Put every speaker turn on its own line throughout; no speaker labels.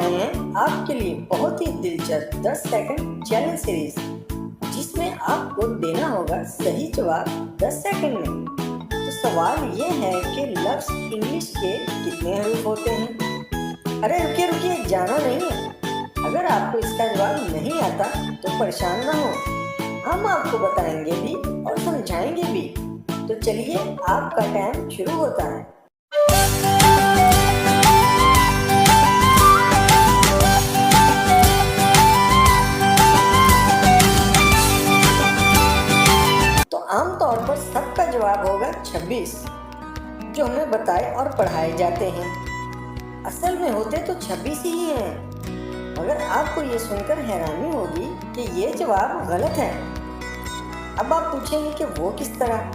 आए हैं आपके लिए बहुत ही दिलचस्प 10 सेकंड चैलेंज सीरीज, जिसमें आपको देना होगा सही जवाब 10 सेकंड में। तो सवाल ये है कि लफ्ज़ इंग्लिश के कितने हरूफ होते हैं। अरे रुकिए, जाना नहीं है। अगर आपको इसका जवाब नहीं आता तो परेशान ना हो, हम आपको बताएंगे भी और समझाएंगे भी। तो चलिए, आपका टाइम शुरू होता है। तो आमतौर पर सबका जवाब होगा 26, जो हमें बताए और पढ़ाए जाते हैं। असल में होते तो 26 ही हैं, मगर आपको ये सुनकर हैरानी होगी कि ये जवाब गलत है। अब आप पूछेंगे कि वो किस तरह।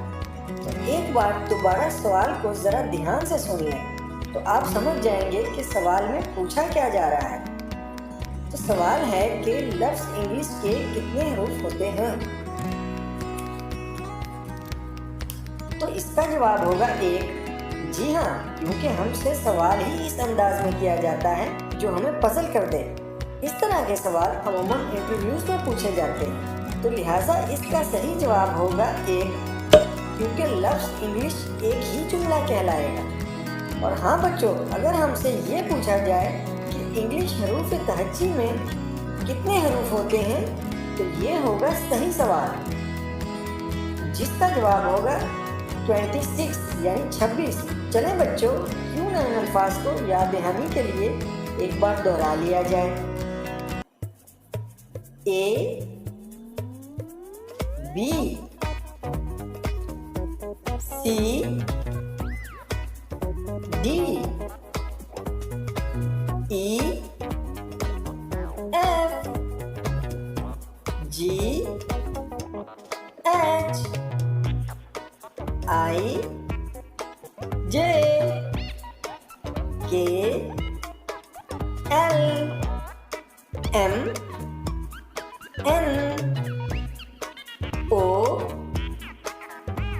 तो एक बार दोबारा सवाल को जरा ध्यान से सुन लें, तो आप समझ जाएंगे कि सवाल में पूछा क्या जा रहा है। तो सवाल है कि लफ्ज़ इंग्लिश के कितने हरूफ होते हैं। तो इसका जवाब होगा 1। जी हाँ, क्योंकि हमसे सवाल ही इस अंदाज में किया जाता है जो हमें पजल कर दे। इस तरह के सवाल अमूमन इंटरव्यूज में पूछे जाते हैं, तो लिहाजा इसका सही जवाब होगा 1, क्योंकि लफ्ज़ इंग्लिश एक ही जुमला कहलाएगा। और हाँ बच्चों, अगर हमसे ये पूछा जाए कि इंग्लिश हरूफ तहज्जी में कितने हरूफ होते हैं, तो ये होगा सही सवाल, जिसका जवाब होगा 26 यानी 26। चलें बच्चों, क्यों ना इन अल्फाज को याद दहानी के लिए एक बार दोहरा लिया जाए। A, B, C, D, E, F, G, H, I, J, K, L, M, N, O,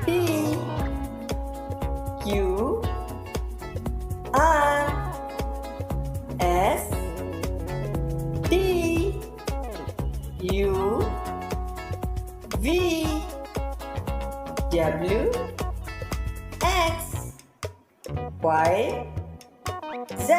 P, Q, R, S, T, U, V, W, X, Y, Z।